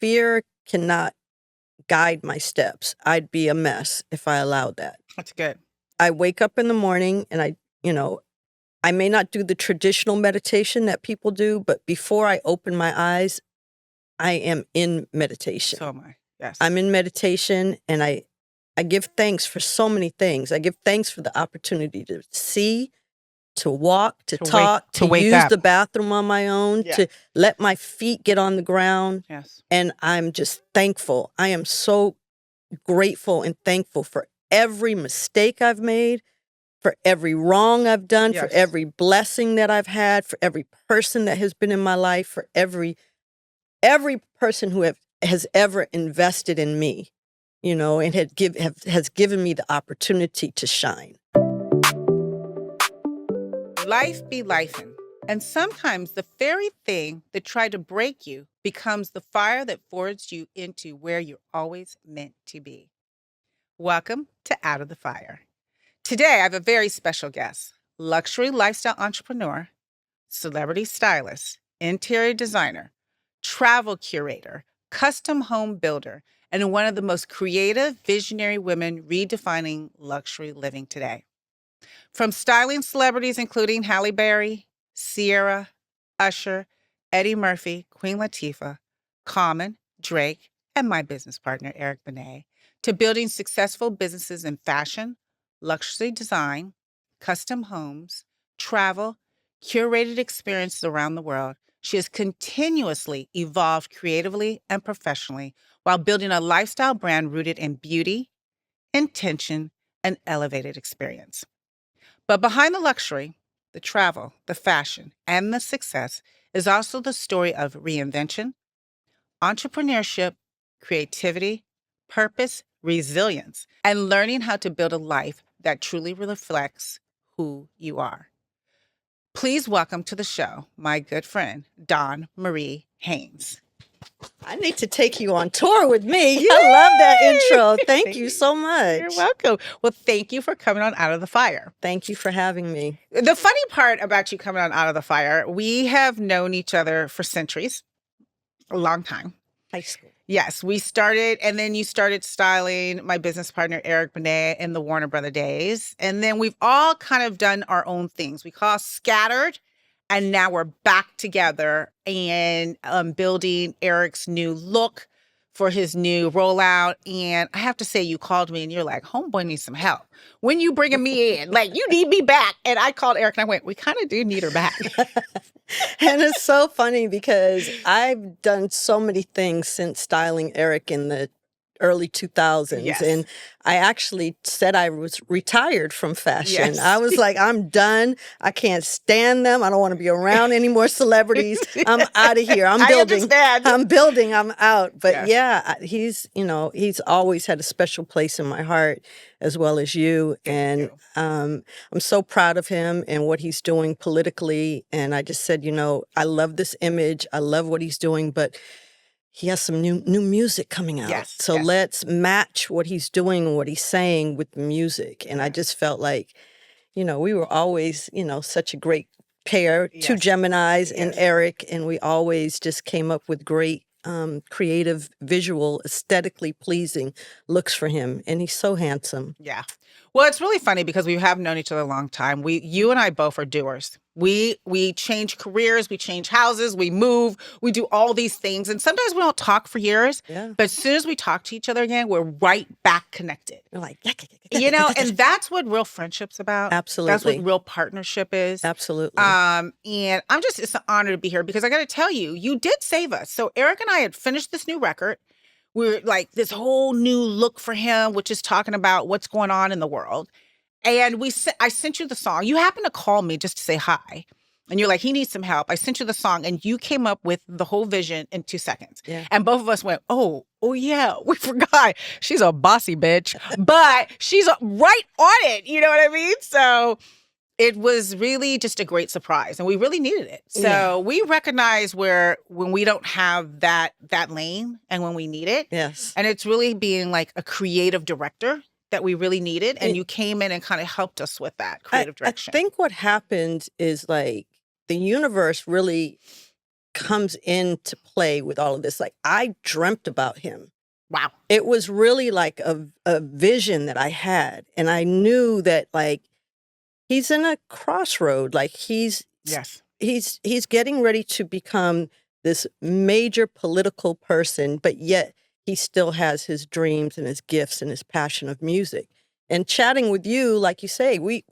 fear cannot guide my steps. I'd be a mess if I allowed that. That's good. I wake up in the morning and I may not do the traditional meditation that people do, but before I open my eyes, I am in meditation. So am I. Yes. I'm in meditation, and I give thanks for so many things. I give thanks for the opportunity to see, to walk, to talk, to use the bathroom on my own, to let my feet get on the ground. Yes. And I'm just thankful. I am so grateful and thankful for every mistake I've made, for every wrong I've done, for every blessing that I've had, for every person that has been in my life, for every person who has ever invested in me, and has given me the opportunity to shine. Life be lifing. And sometimes the very thing that tried to break you becomes the fire that forged you into where you're always meant to be. Welcome to Out of the Fire. Today, I have a very special guest, luxury lifestyle entrepreneur, celebrity stylist, interior designer, travel curator, custom home builder, and one of the most creative, visionary women redefining luxury living today. From styling celebrities including Halle Berry, Ciara, Usher, Eddie Murphy, Queen Latifah, Common, Drake, and my business partner, Eric Benet, to building successful businesses in fashion, luxury design, custom homes, travel, curated experiences around the world, she has continuously evolved creatively and professionally while building a lifestyle brand rooted in beauty, intention, and elevated experience. But behind the luxury, the travel, the fashion, and the success is also the story of reinvention, entrepreneurship, creativity, purpose, resilience, and learning how to build a life that truly reflects who you are. Please welcome to the show my good friend, Dawn Marie Haynes. I need to take you on tour with me. Yay! I love that intro. Thank you so much. You're welcome. Well, thank you for coming on Out of the Fire. Thank you for having me. The funny part about you coming on Out of the Fire, we have known each other for centuries, a long time. High school. Yes, we started, and then you started styling my business partner, Eric Benet, in the Warner Brother days. And then we've all kind of done our own things. We call scattered, and now we're back together and building Eric's new look for his new rollout. And I have to say, you called me and you're like, homeboy needs some help. When you bringing me in, like, you need me back. And I called Eric and I went, we kind of do need her back. And it's so funny because I've done so many things since styling Eric in the early 2000s. Yes. And I actually said I was retired from fashion. Yes. I was like, I'm done. I can't stand them. I don't want to be around any more celebrities. I'm out of here. I'm building. I'm out. But he's always had a special place in my heart, as well as you. And I'm so proud of him and what he's doing politically. And I just said, I love this image. I love what he's doing, but he has some new music coming out. So let's match what he's doing and what he's saying with the music. And I just felt like, we were always, such a great pair, two Geminis and Eric, and we always just came up with great creative, visual, aesthetically pleasing looks for him. And he's so handsome. Yeah. Well, it's really funny because we have known each other a long time. You and I both are doers. We change careers, we change houses, we move, we do all these things. And sometimes we don't talk for years, but as soon as we talk to each other again, we're right back connected. We're like, and that's what real friendship's about. Absolutely. That's what real partnership is. Absolutely. And it's an honor to be here because I got to tell you, you did save us. So Eric and I had finished this new record. We're like this whole new look for him, which is talking about what's going on in the world. And I sent you the song. You happened to call me just to say hi. And you're like, he needs some help. I sent you the song and you came up with the whole vision in 2 seconds. Yeah. And both of us went, oh yeah, we forgot. She's a bossy bitch, but she's right on it. You know what I mean? So it was really just a great surprise and we really needed it. So we recognize when we don't have that lane and when we need it. Yes. And it's really being like a creative director that we really needed. And you came in and kind of helped us with that creative direction. I think what happened is like the universe really comes into play with all of this. Like, I dreamt about him. Wow. It was really like a vision that I had. And I knew that, like, he's in a crossroad. Like, he's getting ready to become this major political person, but yet he still has his dreams and his gifts and his passion of music. And chatting with you, like you say, we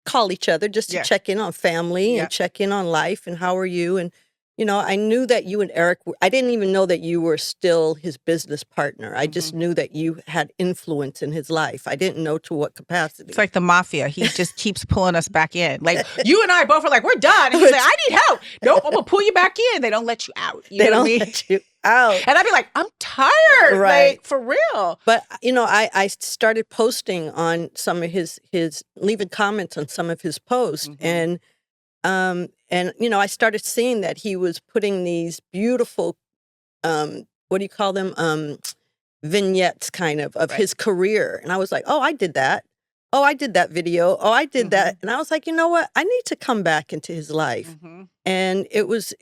call each other just to check in on family and check in on life and how are you. And, you know, I knew that you and Eric, I didn't even know that you were still his business partner. I just knew that you had influence in his life. I didn't know to what capacity. It's like the mafia. He just keeps pulling us back in. Like, you and I both are like, we're done. And he's like, I need help. Nope, I'm going to pull you back in. They don't let you out. They don't let you out. And I'd be like, I'm tired. Right. Like, for real. But, you know, I started posting on some of his leaving comments on some of his posts. And, you know, I started seeing that he was putting these beautiful, what do you call them? Vignettes kind of his career. And I was like, oh, I did that. Oh, I did that video. Oh, I did that. And I was like, you know what? I need to come back into his life. And it was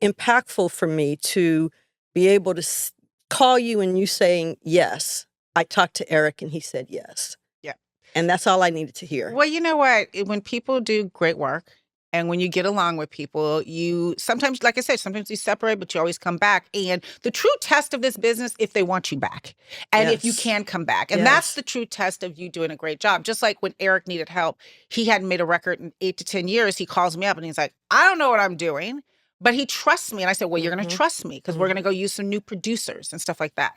impactful for me to be able to call you and you saying, yes. I talked to Eric and he said yes. Yeah. And that's all I needed to hear. Well, you know what? When people do great work, and when you get along with people, you sometimes, like I said, sometimes you separate, but you always come back. And the true test of this business, if they want you back and if you can come back. And that's the true test of you doing a great job. Just like when Eric needed help, he hadn't made a record in 8 to 10 years. He calls me up and he's like, I don't know what I'm doing, but he trusts me. And I said, well, you're going to trust me because we're going to go use some new producers and stuff like that.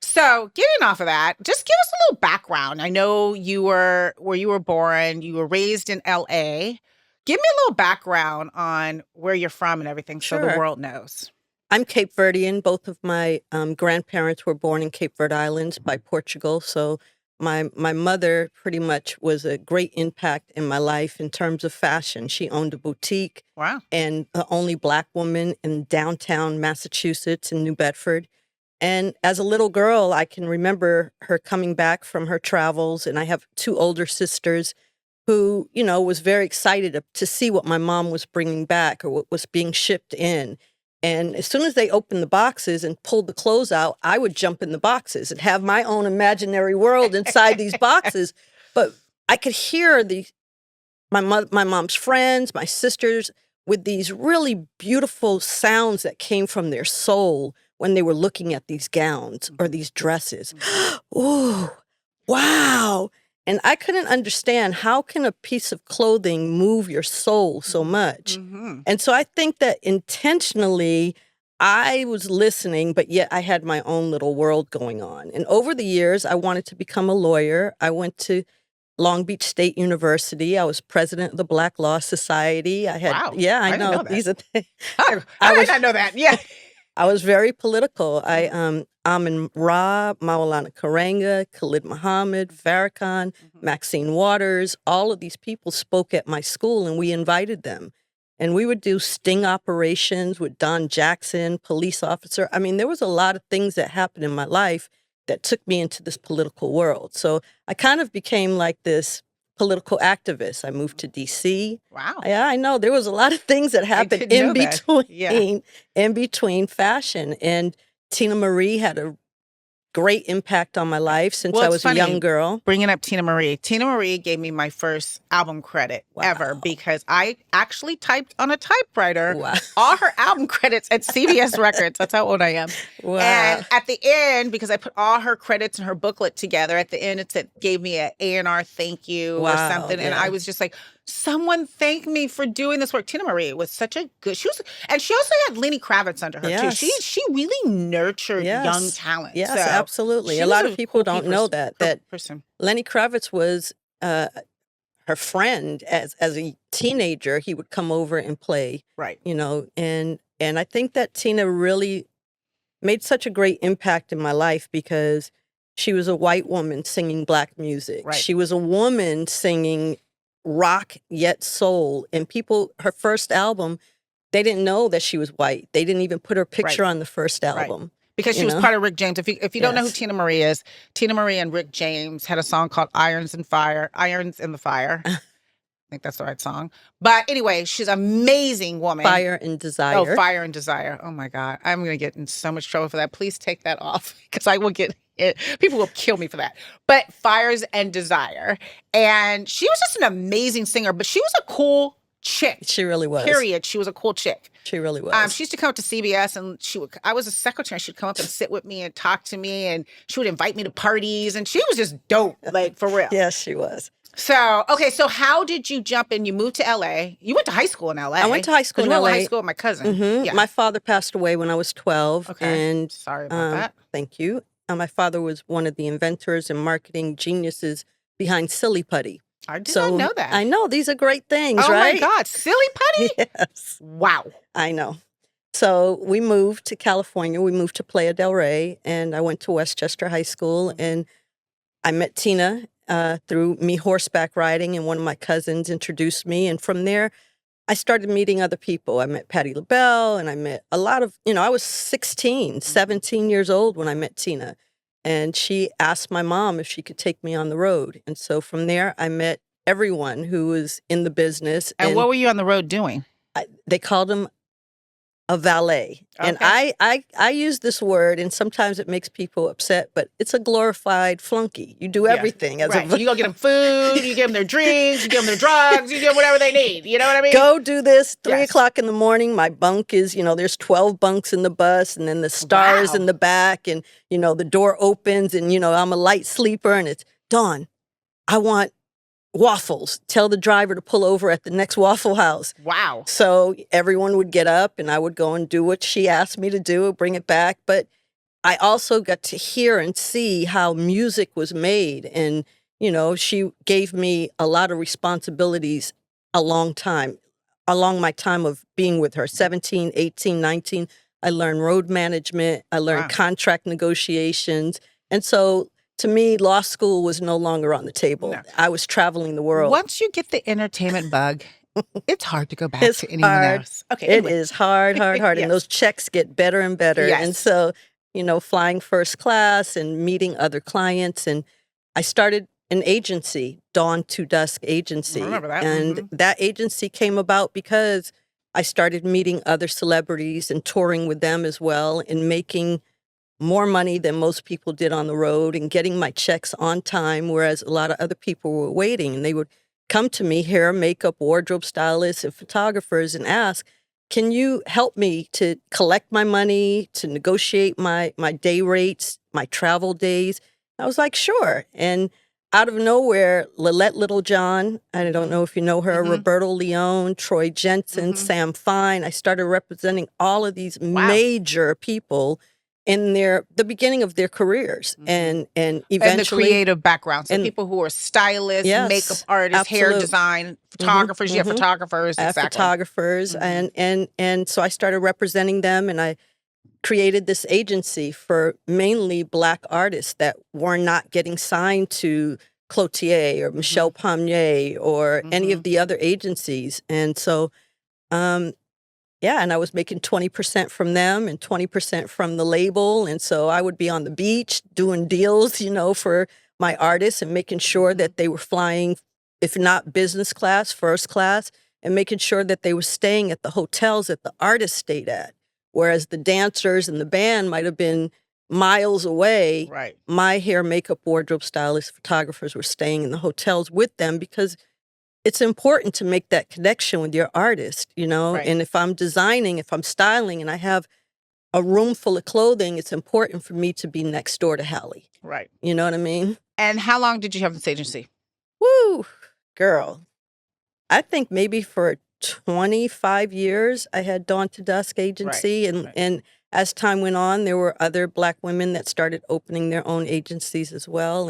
So getting off of that, just give us a little background. I know you were where you were born. You were raised in L.A., give me a little background on where you're from and everything so the world knows. I'm Cape Verdean. Both of my grandparents were born in Cape Verde Islands by Portugal. So my mother pretty much was a great impact in my life in terms of fashion. She owned a boutique. Wow. And the only Black woman in downtown Massachusetts in New Bedford. And as a little girl, I can remember her coming back from her travels. And I have 2 older sisters who, you know, was very excited to see what my mom was bringing back or what was being shipped in. And as soon as they opened the boxes and pulled the clothes out, I would jump in the boxes and have my own imaginary world inside these boxes. But I could hear my mom's friends, my sisters, with these really beautiful sounds that came from their soul when they were looking at these gowns or these dresses. Ooh, wow. And I couldn't understand, how can a piece of clothing move your soul so much? And so I think that intentionally I was listening, but yet I had my own little world going on. And over the years, I wanted to become a lawyer. I went to Long Beach State University. I was president of the Black Law Society. I had, I know. These are things. I did not know that. Yeah. I was very political. Amin Ra, Maulana Karanga, Khalid Muhammad, Farrakhan, Maxine Waters, all of these people spoke at my school and we invited them. And we would do sting operations with Don Jackson, police officer. I mean, there was a lot of things that happened in my life that took me into this political world. So I kind of became like this political activist. I moved to D.C. Wow. Yeah, I know. There was a lot of things that happened in between fashion. And Tina Marie had a great impact on my life since I was a young girl. Bringing up Tina Marie. Tina Marie gave me my first album credit ever because I actually typed on a typewriter all her album credits at CBS Records. That's how old I am. Wow. And at the end, because I put all her credits and her booklet together, at the end it said, gave me an A&R thank you or something. And I was just like, someone thank me for doing this work. Tina Marie was such a good, and she also had Lenny Kravitz under her too. She really nurtured young talent. Yes, so absolutely. A lot of people don't know that person. Lenny Kravitz was her friend as a teenager. He would come over and play, you know, and I think that Tina really made such a great impact in my life because she was a white woman singing Black music. Right. She was a woman singing rock yet soul, and her first album, they didn't know that she was white. They didn't even put her picture on the first album. Because she was part of Rick James. If you don't know who Tina Marie is, Tina Marie and Rick James had a song called Irons in the Fire. think that's the right song. But anyway, she's an amazing woman. Fire and Desire. Oh, Fire and Desire. Oh my God. I'm going to get in so much trouble for that. Please take that off because I will get it. People will kill me for that. But Fires and Desire. And she was just an amazing singer, but she was a cool chick. She really was. Period. She was a cool chick. She really was. She used to come up to CBS and I was a secretary. She'd come up and sit with me and talk to me, and she would invite me to parties, and she was just dope, like for real. Yes, she was. So, okay, so how did you jump in? You moved to LA. You went to high school in LA. I went to high school in LA. You went to high school with my cousin. Mm-hmm. Yeah. My father passed away when I was 12. Okay. And sorry about that. Thank you. My father was one of the inventors and marketing geniuses behind Silly Putty. I did not know that. I know. These are great things, right? right? Oh, my God. Silly Putty? Yes. Wow. I know. So we moved to California. We moved to Playa del Rey, and I went to Westchester High School, and I met Tina through me horseback riding, and one of my cousins introduced me. And from there, I started meeting other people. I met Patti LaBelle, and I met a lot of, I was 16, 17 years old when I met Tina. And she asked my mom if she could take me on the road. And so from there, I met everyone who was in the business. And what were you on the road doing? They called him a valet. Okay. And I use this word, and sometimes it makes people upset, but it's a glorified flunky. You do everything. As you go get them food, you give them their drinks, you give them their drugs, you give them whatever they need. You know what I mean? Go do this, 3 o'clock in the morning. My bunk is, there's 12 bunks in the bus, and then the stars in the back, and, the door opens, and, I'm a light sleeper, and it's, Dawn, I want waffles. Tell the driver to pull over at the next Waffle House. Wow. So everyone would get up, and I would go and do what she asked me to do, bring it back. But I also got to hear and see how music was made. And, she gave me a lot of responsibilities along my time of being with her, 17, 18, 19. I learned road management. I learned contract negotiations. And so to me, law school was no longer on the table. No. I was traveling the world. Once you get the entertainment bug, it's hard to go back to anyone else. Okay, anyway. It is hard. Yes. And those checks get better and better. Yes. And so, flying first class and meeting other clients. And I started an agency, Dawn to Dusk Agency. I remember that. And that agency came about because I started meeting other celebrities and touring with them as well, and making more money than most people did on the road, and getting my checks on time, whereas a lot of other people were waiting. And they would come to me, hair, makeup, wardrobe stylists, and photographers, and ask, can you help me to collect my money, to negotiate my day rates, my travel days? I was like, sure. And out of nowhere, Lillette Littlejohn, I don't know if you know her, Roberto Leone, Troy Jensen, Sam Fine. I started representing all of these major people in the beginning of their careers, and eventually, and the creative background. So people who are stylists, makeup artists, hair design, photographers. You have photographers, exactly. Photographers, and so I started representing them, and I created this agency for mainly Black artists that were not getting signed to Cloutier or Michel Pommier or any of the other agencies, and so. And I was making 20% from them and 20% from the label. And so I would be on the beach doing deals, for my artists, and making sure that they were flying, if not business class, first class, and making sure that they were staying at the hotels that the artists stayed at. Whereas the dancers and the band might have been miles away. Right. My hair, makeup, wardrobe stylists, photographers were staying in the hotels with them, because it's important to make that connection with your artist, Right. And if I'm designing, if I'm styling, and I have a room full of clothing, it's important for me to be next door to Hallie. Right. You know what I mean? And how long did you have this agency? Woo, girl. I think maybe for 25 years I had Dawn to Dusk Agency. And as time went on, there were other Black women that started opening their own agencies as well.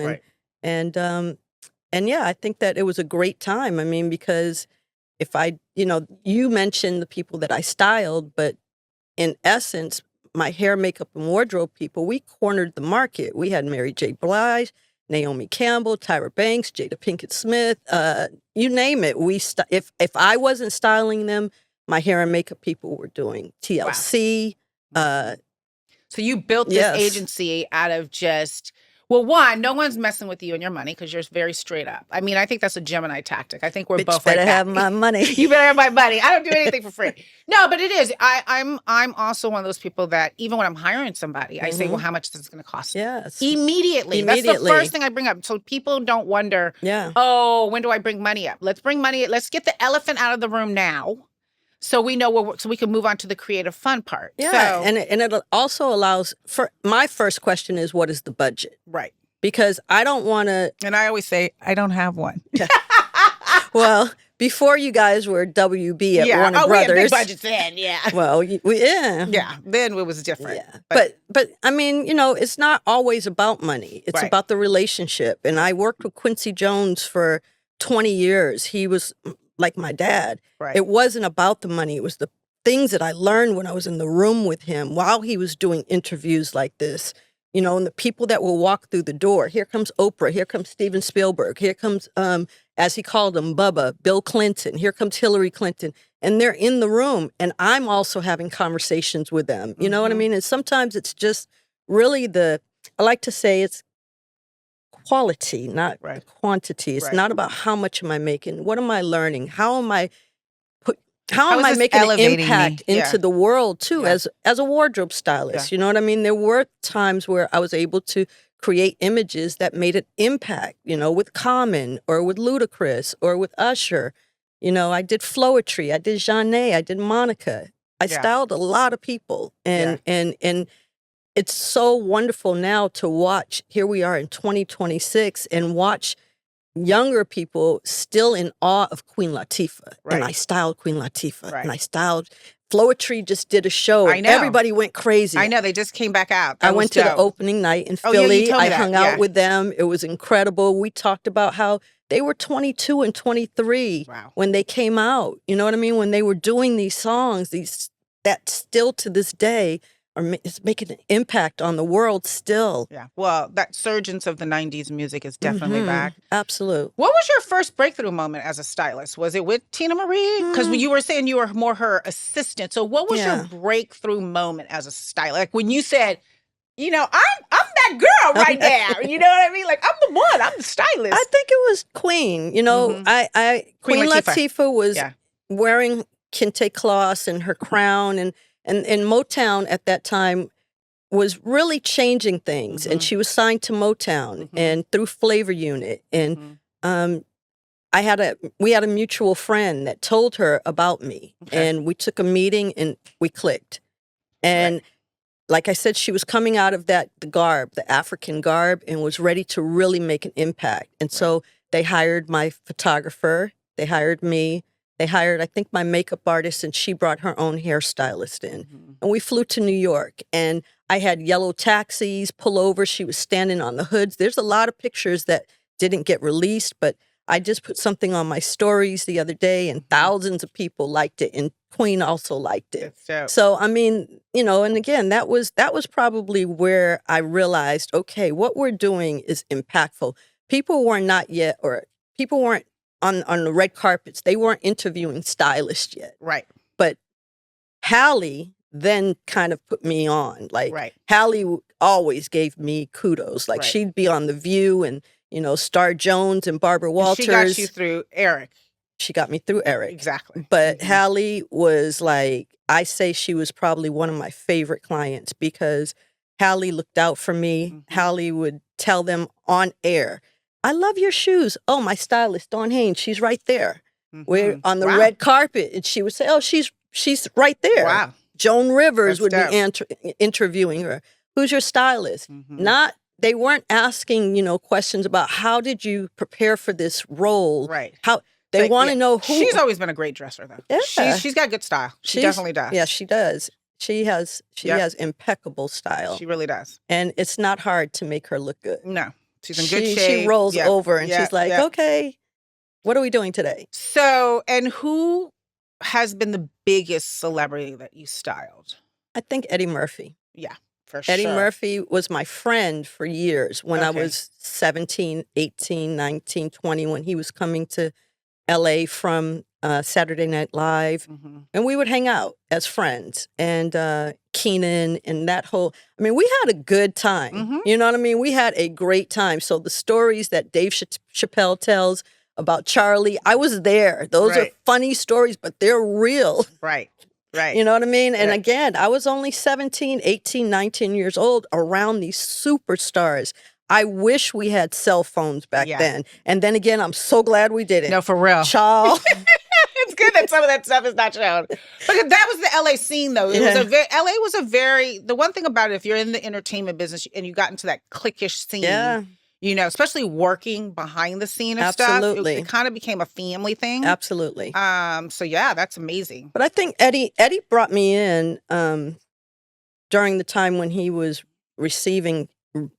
And yeah, I think that it was a great time. I mean, because if you mentioned the people that I styled, but in essence, my hair, makeup, and wardrobe people, we cornered the market. We had Mary J. Blige, Naomi Campbell, Tyra Banks, Jada Pinkett Smith, you name it. If I wasn't styling them, my hair and makeup people were doing TLC. So you built this agency out of just Well, one, no one's messing with you and your money because you're very straight up. I mean, I think that's a Gemini tactic. I think we're Bitch both better like that. have my money. You better have my money. I don't do anything for free. No, but it is. I'm also one of those people that even when I'm hiring somebody, I say, well, how much is this going to cost? Yes. Immediately. That's the first thing I bring up. So people don't wonder, oh, when do I bring money up? Let's bring money. Let's get the elephant out of the room now. So we know so we can move on to the creative fun part. Yeah, and it also allows for my first question is, what is the budget? Right. Because I don't want to. And I always say, I don't have one. Well, before you guys were WB at Warner Brothers. We had big budgets then, Well, yeah. Yeah, then it was different. Yeah. But I mean, it's not always about money. It's about the relationship. And I worked with Quincy Jones for 20 years. He was like my dad. Right. It wasn't about the money. It was the things that I learned when I was in the room with him while he was doing interviews like this, and the people that will walk through the door. Here comes Oprah. Here comes Steven Spielberg. Here comes, as he called him, Bubba, Bill Clinton. Here comes Hillary Clinton. And they're in the room. And I'm also having conversations with them. You know what I mean? And sometimes it's just really I like to say it's quality, not quantity. It's not about how much am I making? What am I learning? How am I making an impact into the world too as a wardrobe stylist? You know what I mean? There were times where I was able to create images that made an impact, with Common or with Ludacris or with Usher. I did Floetry, I did Jeanne, I did Monica. I styled a lot of people, and it's so wonderful now to watch. Here we are in 2026 and watch younger people still in awe of Queen Latifah. And I styled Queen Latifah. And I styled Floetry just did a show. I know. Everybody went crazy. I know. They just came back out. I went to the opening night in Philly. I hung out with them. It was incredible. We talked about how they were 22 and 23 when they came out. You know what I mean? When they were doing these songs, that still to this day it's making an impact on the world still. Yeah. Well, that surgence of the 90s music is definitely back. Absolute. What was your first breakthrough moment as a stylist? Was it with Tina Marie? Because you were saying you were more her assistant. So what was your breakthrough moment as a stylist? Like when you said, I'm that girl right now. You know what I mean? Like, I'm the one. I'm the stylist. I think it was Queen. Queen Latifah was wearing kente cloths and her crown and Motown at that time was really changing things. And she was signed to Motown and through Flavor Unit. And we had a mutual friend that told her about me. And we took a meeting and we clicked. And like I said, she was coming out of the African garb, and was ready to really make an impact. And so they hired my photographer. They hired me. They hired, I think, my makeup artist, and she brought her own hairstylist in. And we flew to New York, and I had yellow taxis pull over. She was standing on the hoods. There's a lot of pictures that didn't get released, but I just put something on my stories the other day, and thousands of people liked it, and Queen also liked it. So, I mean, and again, that was probably where I realized, okay, what we're doing is impactful. People weren't on the red carpets. They weren't interviewing stylists yet. Right. But Halle then kind of put me on. Like, Halle always gave me kudos. Like, she'd be on The View and, Star Jones and Barbara Walters. And she got you through Eric. She got me through Eric. Exactly. But Halle was like, I say she was probably one of my favorite clients because Halle looked out for me. Halle would tell them on air, I love your shoes. Oh, my stylist, Dawn Haynes, she's right there. We're on the red carpet. And she would say, oh, she's right there. Wow. Joan Rivers would be interviewing her. Who's your stylist? They weren't asking, questions about how did you prepare for this role? Right. They want to know who. She's always been a great dresser, though. Yeah. She's got good style. She definitely does. Yeah, she does. She has impeccable style. She really does. And it's not hard to make her look good. No. She's in good shape. She rolls over and she's like, okay, what are we doing today? So, and who has been the biggest celebrity that you styled? I think Eddie Murphy. Yeah, for sure. Eddie Murphy was my friend for years when I was 17, 18, 19, 20, when he was coming to LA from Saturday Night Live, and we would hang out as friends. And Keenan and that whole, I mean, we had a good time. You know what I mean? We had a great time. So the stories that Dave Chappelle tells about Charlie, I was there. Those are funny stories, but they're real. Right. You know what I mean? And again, I was only 17, 18, 19 years old around these superstars. I wish we had cell phones back then. And then again, I'm so glad we didn't. No, for real. Child. It's good that some of that stuff is not shown. Because that was the LA scene, though. LA was a very, the one thing about it, if you're in the entertainment business and you got into that cliquish scene, you know, especially working behind the scene and stuff, it kind of became a family thing. Absolutely. So yeah, that's amazing. But I think Eddie brought me in during the time when he was receiving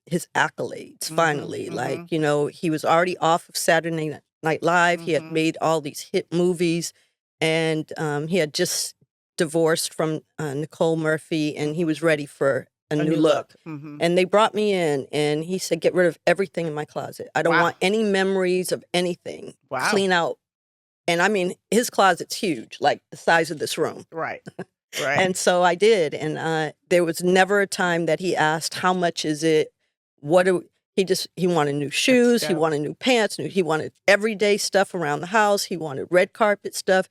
his accolades, finally. Like, you know, he was already off of Saturday Night Live. He had made all these hit movies, and he had just divorced from Nicole Murphy, and he was ready for a new look. And they brought me in, and he said, get rid of everything in my closet. I don't want any memories of anything. Clean out. And I mean, his closet's huge, like the size of this room. Right. And so I did. And there was never a time that he asked, how much is it? He wanted new shoes. He wanted new pants. He wanted everyday stuff around the house. He wanted red carpet stuff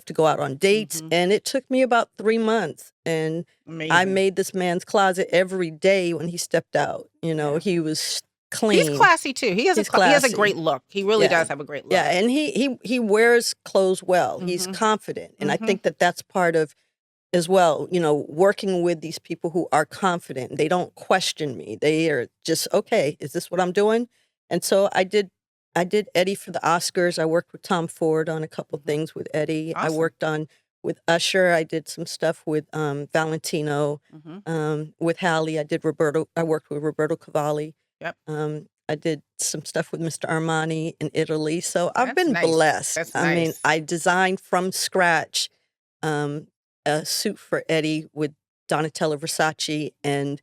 to go out on dates. And it took me about 3 months. And I made this man's closet every day when he stepped out. You know, he was clean. He's classy too. He has a great look. He really does have a great look. Yeah, and he wears clothes well. He's confident. And I think that that's part of as well, you know, working with these people who are confident. They don't question me. They are just, okay, is this what I'm doing? And so I did Eddie for the Oscars. I worked with Tom Ford on a couple things with Eddie. Awesome. I worked with Usher. I did some stuff with Valentino. With Halle, I worked with Roberto Cavalli. Yep. I did some stuff with Mr. Armani in Italy. So I've been blessed. That's I mean, I designed from scratch a suit for Eddie with Donatella Versace, and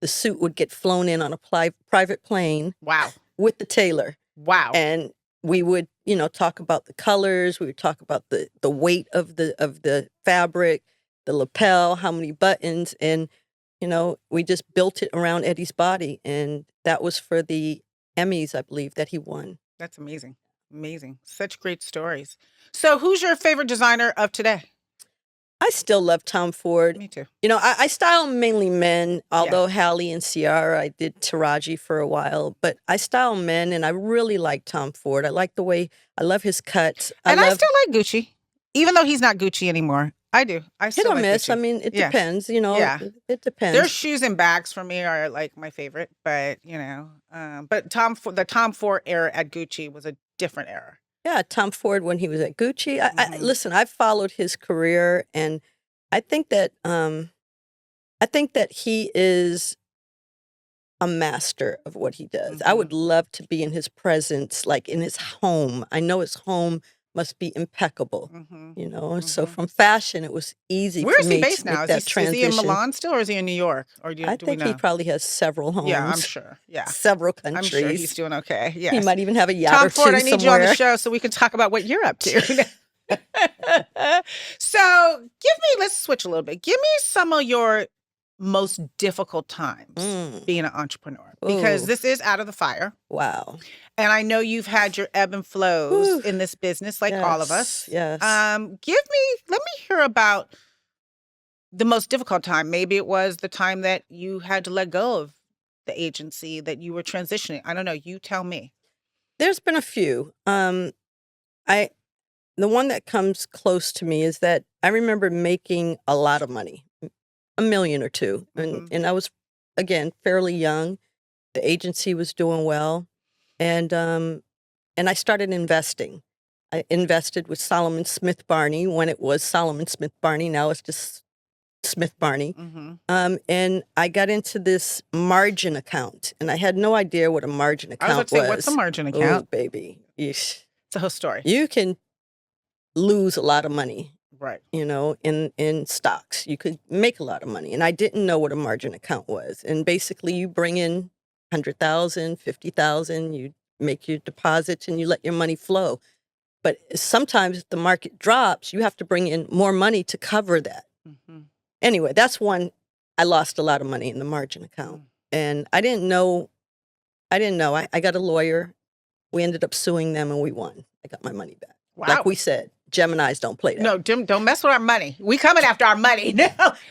the suit would get flown in on a private plane. Wow. With the tailor. Wow. And we would, you know, talk about the colors. We would talk about the weight of the fabric, the lapel, how many buttons, and you know, we just built it around Eddie's body, and that was for the Emmys, I believe, that he won. That's amazing. Amazing. Such great stories. So who's your favorite designer of today? I still love Tom Ford. Me too. You know, I style mainly men, although Halle and Ciara, I did Taraji for a while, but I style men, and I really like Tom Ford. I like the way, I love his cuts. I still like Gucci, even though he's not Gucci anymore. I do. I still hit or like miss. Gucci. I mean, it depends, you know. It depends. Their shoes and bags for me are like my favorite, but you know, but the Tom Ford era at Gucci was a different era. Yeah, Tom Ford when he was at Gucci. Listen, I've followed his career, and I think that he is a master of what he does. I would love to be in his presence, like in his home. I know his home must be impeccable, you know. So from fashion, it was easy. Where for is me he based to now? make that transition. Is he in Milan still, or is he in New York? Or I think he probably has several homes. Yeah, I'm sure. Yeah, several countries. I'm sure he's doing okay. Yeah, he might even have a yacht Tom or Ford, two I need somewhere. you on the show so we can talk about what you're up to. So let's switch a little bit. Give me some of your most difficult times being an entrepreneur, because this is out of the fire. Wow. And I know you've had your ebb and flows in this business, like all of us. Yes. Let me hear about the most difficult time. Maybe it was the time that you had to let go of the agency that you were transitioning. I don't know. You tell me. There's been a few. The one that comes close to me is that I remember making a lot of money, $1 million or $2 million. And I was, again, fairly young. The agency was doing well. And I started investing. I invested with Solomon Smith Barney when it was Solomon Smith Barney. Now it's just Smith Barney. And I got into this margin account, and I had no idea what a margin account was. I was about to say, what's a margin account? Oh, baby. Yeesh. It's a whole story. You can lose a lot of money, right? You know, in stocks. You could make a lot of money. And I didn't know what a margin account was. And basically you bring in 100,000, 50,000, you make your deposits and you let your money flow. But sometimes if the market drops, you have to bring in more money to cover that. Mm-hmm. Anyway, that's one. I lost a lot of money in the margin account. And I didn't know. I got a lawyer. We ended up suing them and we won. I got my money back. Wow. Like we said, Geminis don't play that. No, don't mess with our money. We coming after our money. No.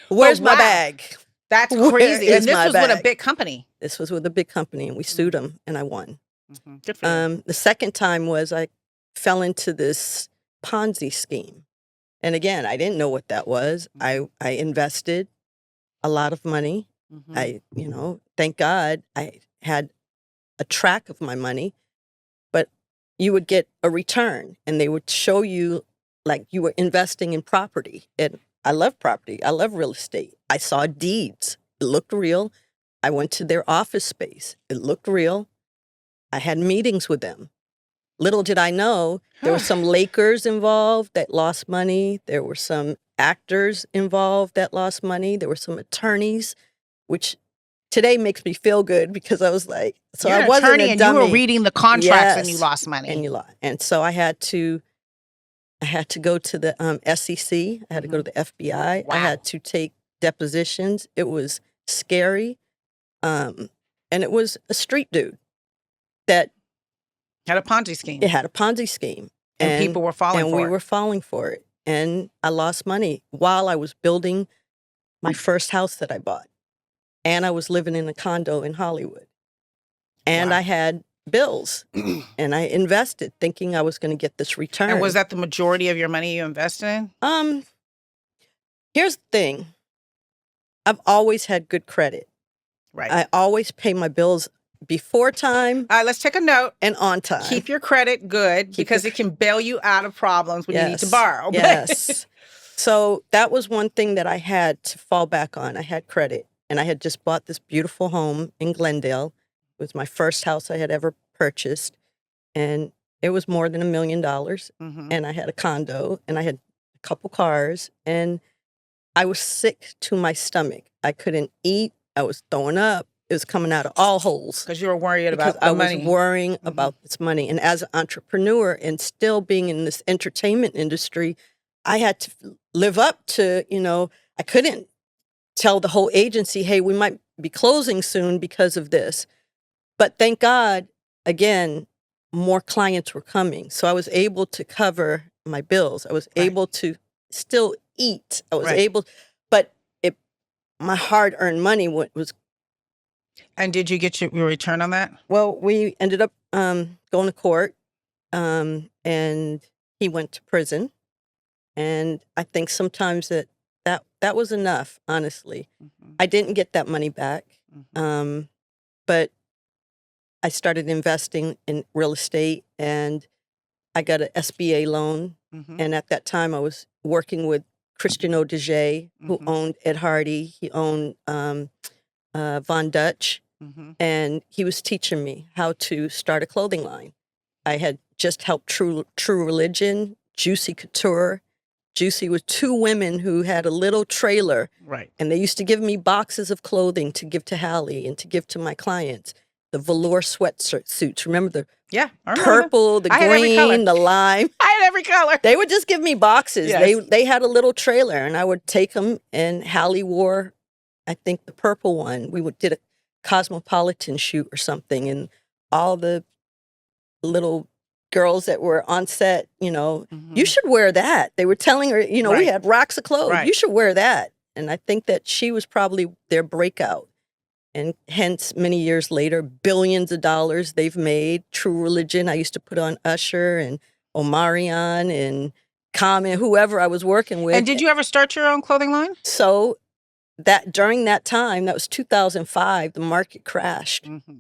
Where's my bag? That's crazy. And this was with a big company. This was with a big company, and we sued them, and I won. Mm-hmm. Good for you. The second time was I fell into this Ponzi scheme. And again, I didn't know what that was. I invested a lot of money. Mm-hmm. Thank God I had a track of my money, but you would get a return and they would show you like you were investing in property. And I love property. I love real estate. I saw deeds. It looked real. I went to their office space. It looked real. I had meetings with them. Little did I know, there were some Lakers involved that lost money. There were some actors involved that lost money. There were some attorneys, which today makes me feel good because I was like, so You're I wasn't an attorney a dummy. And you were reading the contracts and you lost money. And so I had to go to the SEC. I had to go to the FBI. Wow. I had to take depositions. It was scary. And it was a street dude that had a Ponzi scheme. It had a Ponzi scheme. And people were falling for it. And we were falling for it. And I lost money while I was building my first house that I bought. And I was living in a condo in Hollywood. And I had bills. And I invested thinking I was going to get this return. And was that the majority of your money you invested in? Here's the thing. I've always had good credit. Right. I always pay my bills before time. All right, let's take a note. And on time. Keep your credit good because it can bail you out of problems when you need to borrow. Yes. So that was one thing that I had to fall back on. I had credit. And I had just bought this beautiful home in Glendale. It was my first house I had ever purchased. And it was more than $1 million. Mm-hmm. And I had a condo. And I had a couple cars. And I was sick to my stomach. I couldn't eat. I was throwing up. It was coming out of all holes. Because you were worried about the money. I was worrying about this money. And as an entrepreneur and still being in this entertainment industry, I had to live up to, I couldn't tell the whole agency, hey, we might be closing soon because of this. But thank God, again, more clients were coming. So I was able to cover my bills. I was able to still eat. I was able, but my hard-earned money was. And did you get your return on that? Well, we ended up going to court, and he went to prison. And I think sometimes that was enough, honestly. Mm-hmm. I didn't get that money back, but I started investing in real estate, and I got an SBA loan. Mm-hmm. And at that time, I was working with Christian Audigier, who owned Ed Hardy. He owned Von Dutch. Mm-hmm. And he was teaching me how to start a clothing line. I had just helped True Religion, Juicy Couture. Juicy was two women who had a little trailer. Right. And they used to give me boxes of clothing to give to Hallie and to give to my clients. The velour sweatsuits. Remember the purple, the green, the lime? I had every color. They would just give me boxes. Yes. They had a little trailer, and I would take them, and Hallie wore, I think, the purple one. We did a Cosmopolitan shoot or something, and all the little girls that were on set, you should wear that. They were telling her, we had racks of clothes. Right. You should wear that. And I think that she was probably their breakout. And hence, many years later, billions of dollars they've made. True Religion, I used to put on Usher and Omarion and Common, whoever I was working with. And did you ever start your own clothing line? So that during that time, that was 2005, the market crashed. Mm-hmm.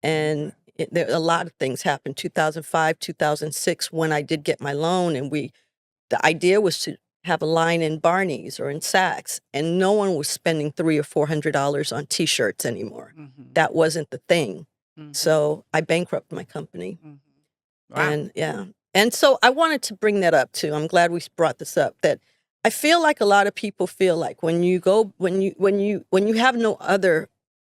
And there a lot of things happened. 2005, 2006, when I did get my loan, and the idea was to have a line in Barney's or in Saks, and no one was spending $300 or $400 on T-shirts anymore. Mm-hmm. That wasn't the thing. Mm-hmm. So I bankrupted my company. Mm-hmm. Wow. And so I wanted to bring that up too. I'm glad we brought this up. That I feel like a lot of people feel like when you have no other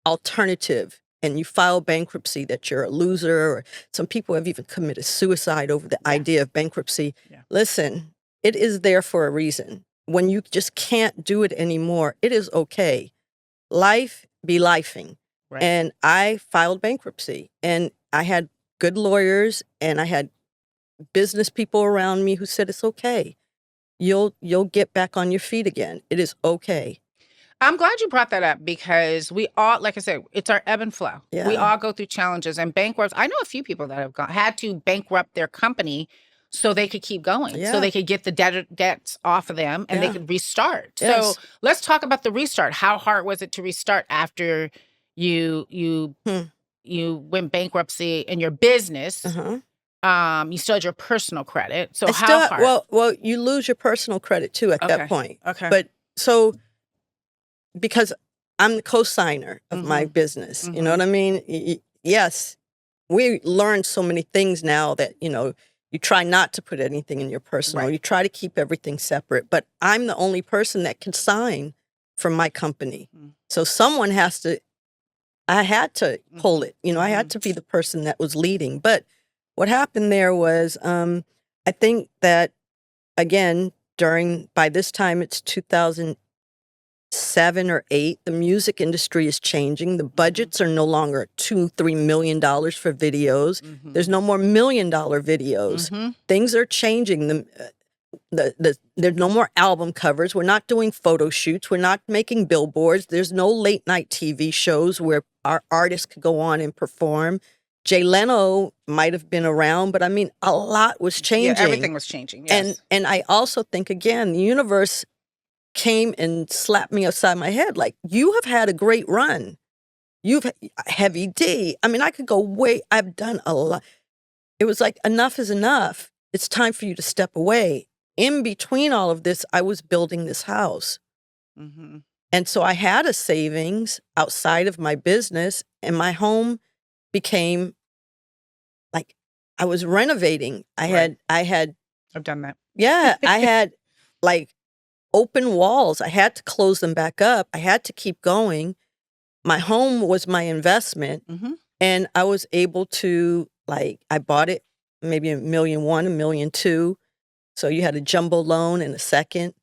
alternative, and you file bankruptcy that you're a loser, or some people have even committed suicide over the idea of bankruptcy. Yeah. Listen, it is there for a reason. When you just can't do it anymore, it is okay. Life be lifing. Right. And I filed bankruptcy, and I had good lawyers, and I had business people around me who said, it's okay. You'll get back on your feet again. It is okay. I'm glad you brought that up, because we all, like I said, it's our ebb and flow. Yeah. We all go through challenges, and bankrupts. I know a few people that have had to bankrupt their company so they could keep going, so they could get the debts off of them, and they could restart. Yes. So let's talk about the restart. How hard was it to restart after you went bankruptcy in your business? You still had your personal credit. So how hard? Well, you lose your personal credit too at that point. Okay. But so, because I'm the co-signer of my business, you know what I mean? Yes, we learned so many things now that, you try not to put anything in your personal. Right. You try to keep everything separate. But I'm the only person that can sign for my company. So someone I had to pull it. I had to be the person that was leading. But what happened there was, I think that, again, by this time, it's 2007 or 8, the music industry is changing. The budgets are no longer $2-3 million for videos. There's no more $1 million videos. Things are changing. There's no more album covers. We're not doing photo shoots. We're not making billboards. There's no late night TV shows where our artists could go on and perform. Jay Leno might have been around, but I mean, a lot was changing. Yeah, everything was changing, yes. And I also think, again, the universe came and slapped me upside my head. Like, you have had a great run. You've Heavy D. I mean, I could go I've done a lot. It was like, enough is enough. It's time for you to step away. In between all of this, I was building this house. And so I had a savings outside of my business, and my home became like, I was renovating. I've done that. Yeah. I had like open walls. I had to close them back up. I had to keep going. My home was my investment. And I was able to, I bought it maybe $1.1 million, $1.2 million. So you had a jumbo loan and a second.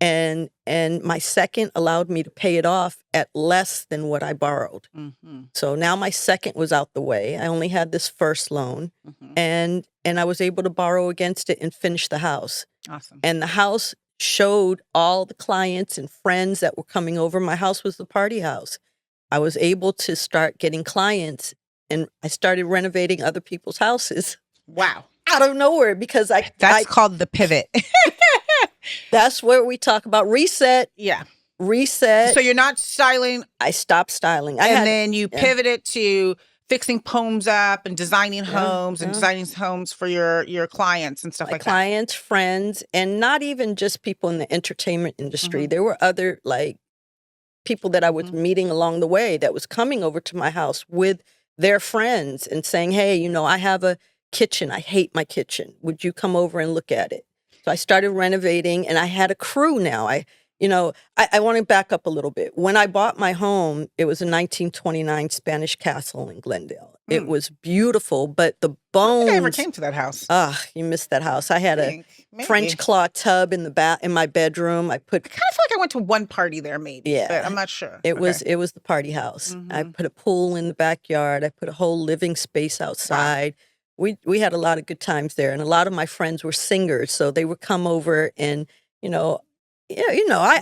And my second allowed me to pay it off at less than what I borrowed. So now my second was out the way. I only had this first loan, and I was able to borrow against it and finish the house. Awesome. And the house showed all the clients and friends that were coming over. My house was the party house. I was able to start getting clients, and I started renovating other people's houses. Wow. Out of nowhere, because That's called the pivot. That's where we talk about reset. Yeah. Reset. So you're not styling. I stopped styling. Then you pivoted to fixing homes up and designing homes and designing homes for your clients and stuff like that. Clients, friends, and not even just people in the entertainment industry. There were other people that I was meeting along the way that was coming over to my house with their friends and saying, hey, I have a kitchen. I hate my kitchen. Would you come over and look at it? So I started renovating, and I had a crew now. I want to back up a little bit. When I bought my home, it was a 1929 Spanish castle in Glendale. It was beautiful, but the bones. I never came to that house. You missed that house. I had a French claw tub in my bedroom. I kind of feel like I went to one party there, maybe. But I'm not sure. It was the party house. I put a pool in the backyard. I put a whole living space outside. Wow. We had a lot of good times there, and a lot of my friends were singers, so they would come over, and I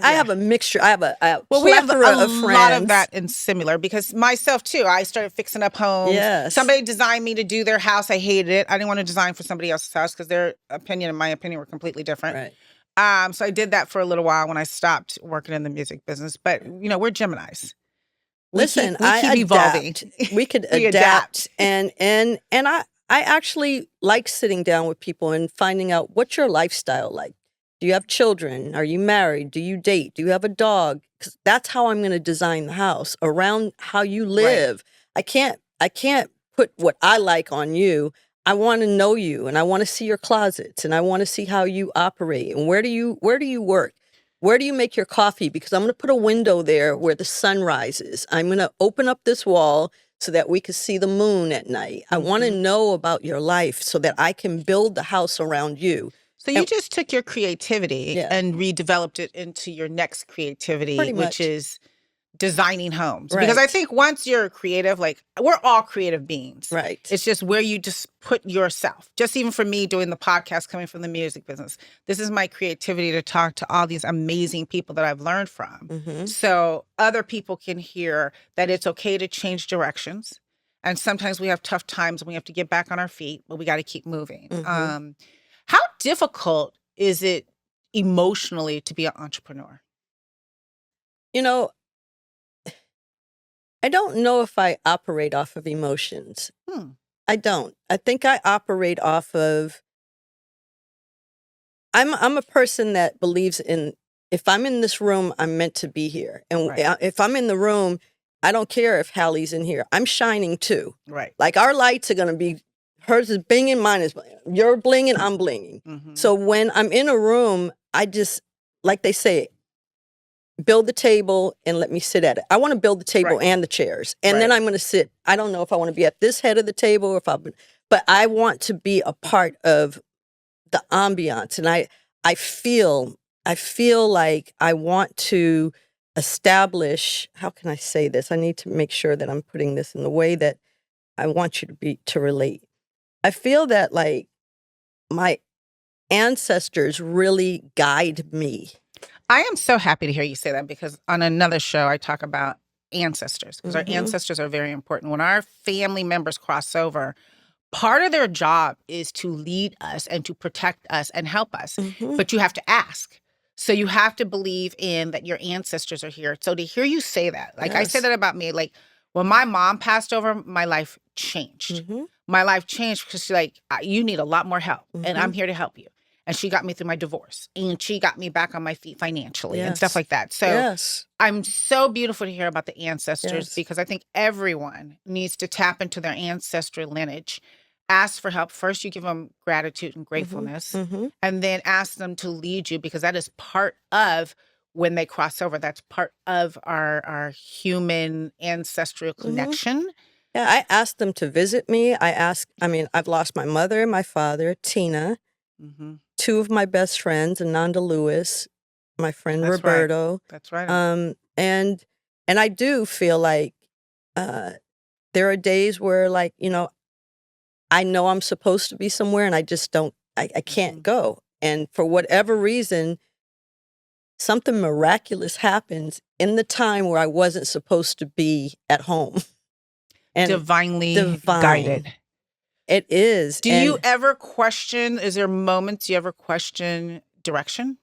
have a mixture. I have a we have a of friends. lot of that in similar, because myself too. I started fixing up homes. Yes. Somebody designed me to do their house. I hated it. I didn't want to design for somebody else's house because their opinion and my opinion were completely different. Right. So I did that for a little while when I stopped working in the music business. But we're Geminis. Listen, we keep evolving. We could adapt, and I actually like sitting down with people and finding out, what's your lifestyle like? Do you have children? Are you married? Do you date? Do you have a dog? Because that's how I'm going to design the house, around how you live. Right. I can't put what I like on you. I want to know you, and I want to see your closets, and I want to see how you operate, and where do you work? Where do you make your coffee? Because I'm going to put a window there where the sun rises. I'm going to open up this wall so that we could see the moon at night. I want to know about your life so that I can build the house around you. So you just took your creativity and redeveloped it into your next creativity, which is designing homes. Because I think once you're creative, like we're all creative beings. Right. It's just where you just put yourself. Just even for me doing the podcast, coming from the music business, this is my creativity to talk to all these amazing people that I've learned from. So other people can hear that it's okay to change directions. And sometimes we have tough times and we have to get back on our feet, but we got to keep moving. How difficult is it emotionally to be an entrepreneur? You know, I don't know if I operate off of emotions. I don't. I think I operate off of, I'm a person that believes in, if I'm in this room, I'm meant to be here. And if I'm in the room, I don't care if Hallie's in here. I'm shining too. Right. Like our lights are going to be, hers is binging, mine is, you're blinging, I'm blinging. So when I'm in a room, I just, like they say, build the table and let me sit at it. I want to build the table and the chairs. And then I'm going to sit. I don't know if I want to be at this head of the table or but I want to be a part of the ambiance. And I feel like I want to establish, how can I say this? I need to make sure that I'm putting this in the way that I want you to relate. I feel that like my ancestors really guide me. I am so happy to hear you say that because on another show, I talk about ancestors because our ancestors are very important. When our family members cross over, part of their job is to lead us and to protect us and help us. But you have to ask. So you have to believe in that your ancestors are here. So to hear you say that, like I say that about me, like when my mom passed over, my life changed. My life changed because she's like, you need a lot more help and I'm here to help you. And she got me through my divorce and she got me back on my feet financially and stuff like that. So I'm so beautiful to hear about the ancestors because I think everyone needs to tap into their ancestral lineage. Ask for help. First, you give them gratitude and gratefulness and then ask them to lead you because that is part of when they cross over. That's part of our human ancestral connection. Yeah, I asked them to visit me. I've lost my mother and my father, Tina. Two of my best friends, Ananda Lewis, my friend Roberto. That's right. And I do feel like there are days where, like, I know I'm supposed to be somewhere and I just don't, I can't go. And for whatever reason, something miraculous happens in the time where I wasn't supposed to be at home. And divinely guided. It is. Do you ever question, is there moments you ever question direction?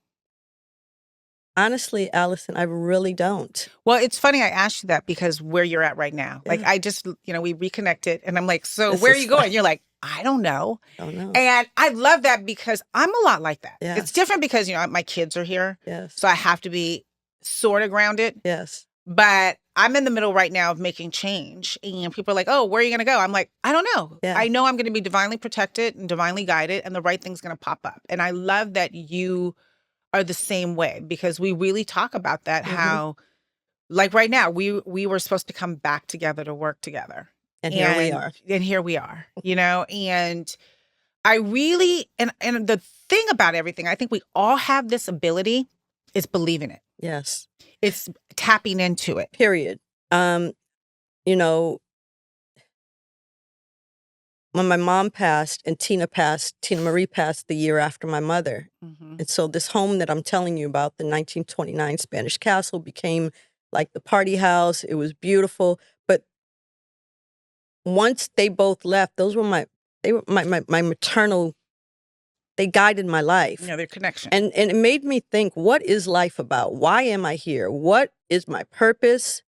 Honestly, Alison, I really don't. Well, it's funny I asked you that because where you're at right now. Like I just, we reconnected and I'm like, so where are you going? You're like, I don't know. And I love that because I'm a lot like that. It's different because, my kids are here. So I have to be sort of grounded. But I'm in the middle right now of making change. And people are like, oh, where are you going to go? I'm like, I don't know. I know I'm going to be divinely protected and divinely guided and the right thing's going to pop up. And I love that you are the same way because we really talk about that, how like right now, we were supposed to come back together to work together. And here we are. And here we are, and I really, and the thing about everything, I think we all have this ability is believing it. Yes. It's tapping into it. Period. When my mom passed and Tina Marie passed the year after my mother. And so this home that I'm telling you about, the 1929 Spanish castle, became like the party house. It was beautiful. But once they both left, those were my maternal, they guided my life. Their connection. And it made me think, what is life about? Why am I here? What is my purpose?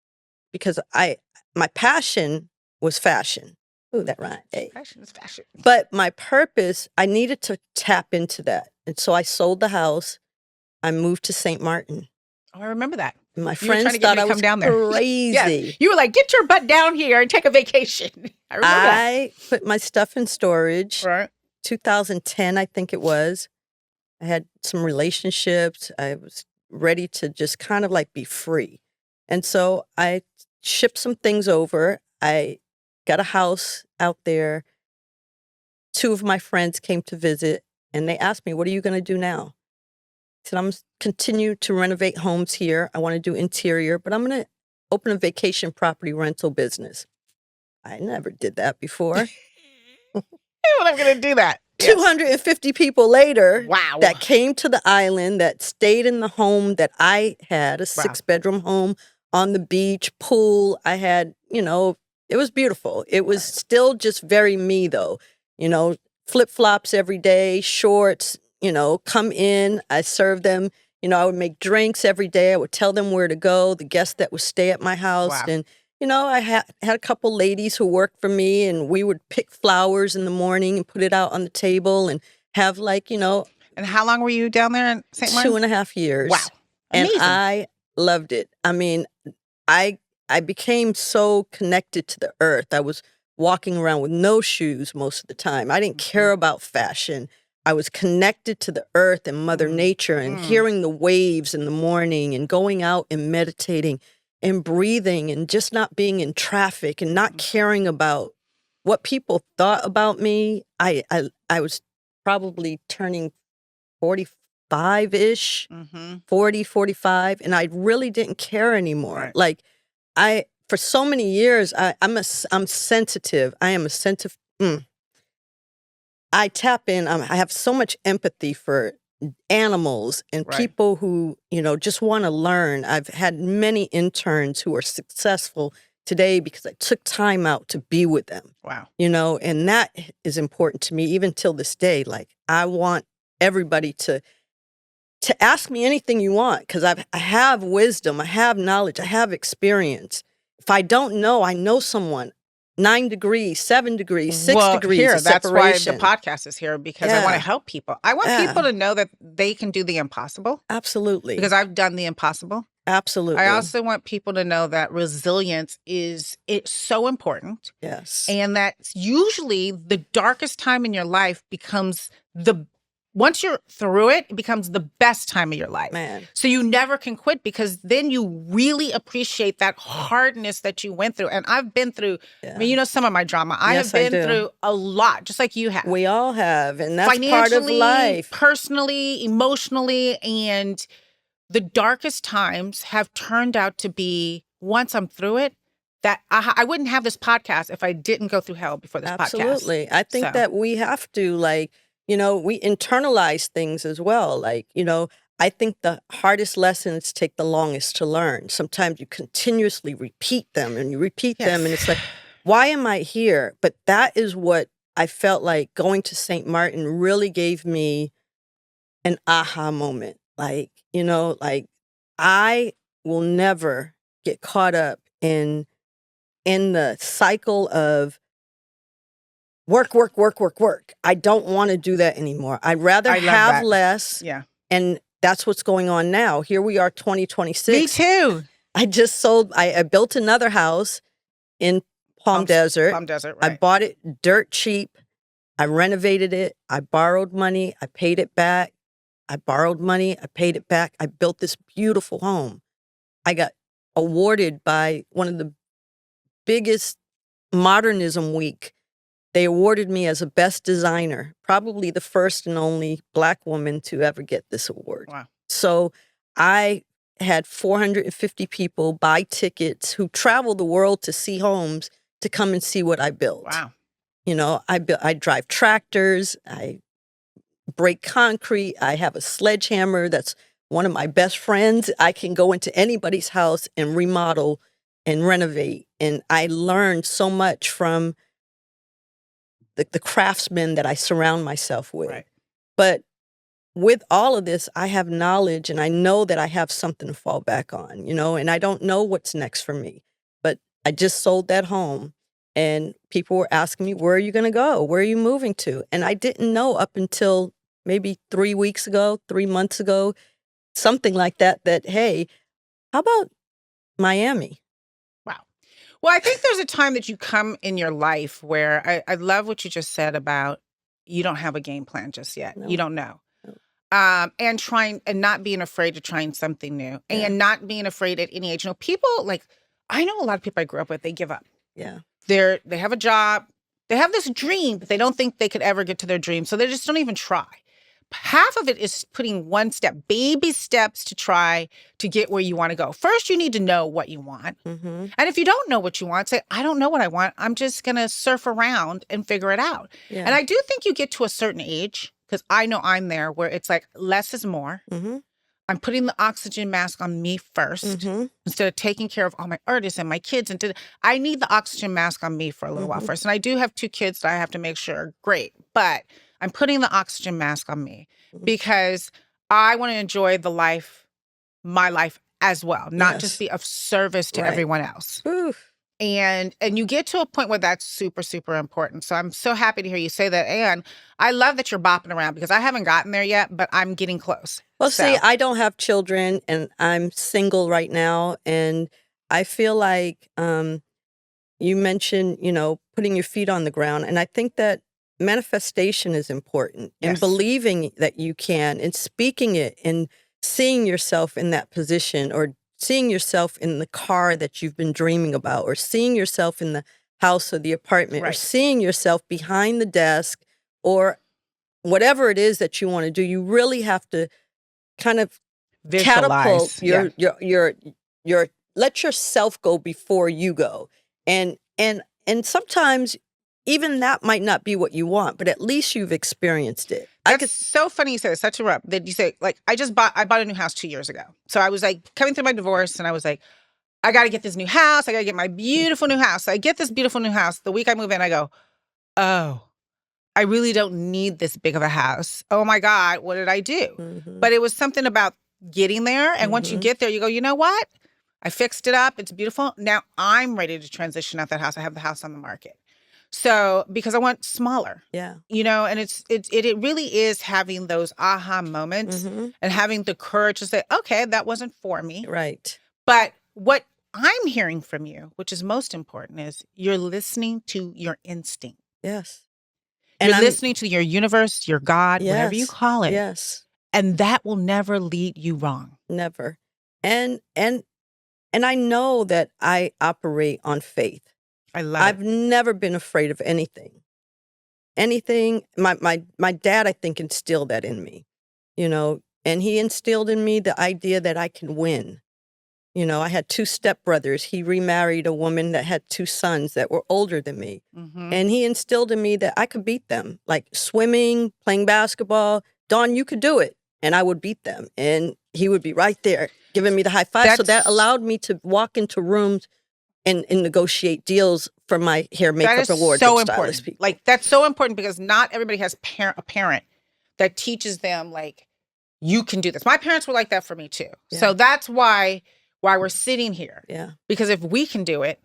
Because my passion was fashion. Ooh, that rhymed. Hey. Fashion is fashion. But my purpose, I needed to tap into that. And so I sold the house. I moved to St. Martin. Oh, I remember that. My friends thought I was crazy. Yeah. You were like, get your butt down here and take a vacation. I remember that. I put my stuff in storage. Right. 2010, I think it was. I had some relationships. I was ready to just kind of like be free. And so I shipped some things over. I got a house out there. 2 of my friends came to visit, and they asked me, "What are you going to do now?" I said, "I'm continue to renovate homes here. I want to do interior, but I'm going to open a vacation property rental business." I never did that before. I'm going to do that. 250 people later Wow. that came to the island, that stayed in the home that I had, a 6-bedroom home on the beach, pool. I had, it was beautiful. It was still just very me, though. Flip-flops every day, shorts, come in. I served them. I would make drinks every day. I would tell them where to go, the guests that would stay at my house. Wow. And I had a couple ladies who worked for me, and we would pick flowers in the morning and put it out on the table and have And how long were you down there in St. Martin? 2.5 years. Wow. Amazing. And I loved it. I mean, I became so connected to the earth. I was walking around with no shoes most of the time. I didn't care about fashion. I was connected to the earth and Mother Nature and hearing the waves in the morning and going out and meditating and breathing and just not being in traffic and not caring about what people thought about me. I was probably turning 45-ish, 40, 45, and I really didn't care anymore. Right. Like for so many years, I'm sensitive. I am a sensitive. I tap in. I have so much empathy for animals and people who, just want to learn. I've had many interns who are successful today because I took time out to be with them. Wow. And that is important to me even till this day. Like, I want everybody to ask me anything you want because I have wisdom, I have knowledge, I have experience. If I don't know, I know someone. 9 degrees, 7 degrees, 6 degrees of that's why the separation. podcast is here, because I want to help people. I want people to know that they can do the impossible. Absolutely. Because I've done the impossible. Absolutely. I also want people to know that resilience it's so important. Yes. And that usually the darkest time in your life becomes once you're through it, it becomes the best time of your life. Man. So you never can quit, because then you really appreciate that hardness that you went through. And I've been through, I mean, some of my drama. I have been through a lot, just like you have. We all have. And that's part of life. Personally, emotionally. And the darkest times have turned out to be, once I'm through it, that I wouldn't have this podcast if I didn't go through hell before this podcast. Absolutely. I think that we have to, we internalize things as well. I think the hardest lessons take the longest to learn. Sometimes you continuously repeat them and you repeat them. And it's like, why am I here? But that is what I felt like going to St. Martin really gave me an aha moment. I will never get caught up in the cycle of work. I don't want to do that anymore. I'd rather have less. Yeah. And that's what's going on now. Here we are, 2026. Me too. I built another house in Palm Desert. Palm Desert, right. I bought it dirt cheap. I renovated it. I borrowed money. I paid it back. I borrowed money. I paid it back. I built this beautiful home. I got awarded by one of the biggest Modernism Week. They awarded me as a best designer, probably the first and only Black woman to ever get this award. Wow. So I had 450 people buy tickets who traveled the world to see homes to come and see what I built. Wow. I drive tractors, I break concrete, I have a sledgehammer that's one of my best friends. I can go into anybody's house and remodel and renovate. And I learned so much from the craftsmen that I surround myself with. Right. But with all of this, I have knowledge and I know that I have something to fall back on, and I don't know what's next for me. But I just sold that home and people were asking me, where are you going to go? Where are you moving to? And I didn't know up until maybe 3 months ago, something like that, hey, how about Miami? Well, I think there's a time that you come in your life where I love what you just said about you don't have a game plan just yet. No. You don't know. No. And not being afraid of trying something new and not being afraid at any age. People I know a lot of people I grew up with, they give up. Yeah. They have a job. They have this dream, but they don't think they could ever get to their dream. So they just don't even try. Half of it is putting one step, baby steps to try to get where you want to go. First, you need to know what you want. And if you don't know what you want, say, I don't know what I want. I'm just going to surf around and figure it out. Yeah. And I do think you get to a certain age, because I know I'm there, where it's like less is more. I'm putting the oxygen mask on me first instead of taking care of all my artists and my kids. And I need the oxygen mask on me for a little while first. And I do have 2 kids that I have to make sure are great. But I'm putting the oxygen mask on me because I want to enjoy my life as well, not just be of service to everyone else. Oof. And you get to a point where that's super, super important. So I'm so happy to hear you say that. And I love that you're bopping around because I haven't gotten there yet, but I'm getting close. Well, see, I don't have children and I'm single right now. And I feel like you mentioned, putting your feet on the ground. And I think that manifestation is important and believing that you can and speaking it and seeing yourself in that position or seeing yourself in the car that you've been dreaming about or seeing yourself in the house or the apartment or seeing yourself behind the desk or whatever it is that you want to do. You really have to kind of visualize your let yourself go before you go. And sometimes even that might not be what you want, but at least you've experienced it. That's so funny you said it, such a rep that you say, like, I bought a new house 2 years ago. So I was like coming through my divorce and I was like, I got to get this new house. I got to get my beautiful new house. So I get this beautiful new house. The week I move in, I go, oh, I really don't need this big of a house. Oh my God, what did I do? But it was something about getting there. And once you get there, you go, you know what? I fixed it up. It's beautiful. Now I'm ready to transition out that house. I have the house on the market. So, because I want smaller, and it really is having those aha moments and having the courage to say, okay, that wasn't for me. Right. But what I'm hearing from you, which is most important, is you're listening to your instinct. Yes. And you're listening to your universe, your God, whatever you call it. Yes. And that will never lead you wrong. Never. And I know that I operate on faith. I've never been afraid of anything. My dad, I think, instilled that in me, and he instilled in me the idea that I can win. I had 2 stepbrothers. He remarried a woman that had 2 sons that were older than me. And he instilled in me that I could beat them, like swimming, playing basketball. Dawn, you could do it. And I would beat them. And he would be right there giving me the high five. So that allowed me to walk into rooms and negotiate deals for my hair, makeup, and wardrobe so stylist people. Like, that's so important because not everybody has a parent that teaches them, like, you can do this. My parents were like that for me, too. Yeah. So that's why we're sitting here. Yeah. Because if we can do it,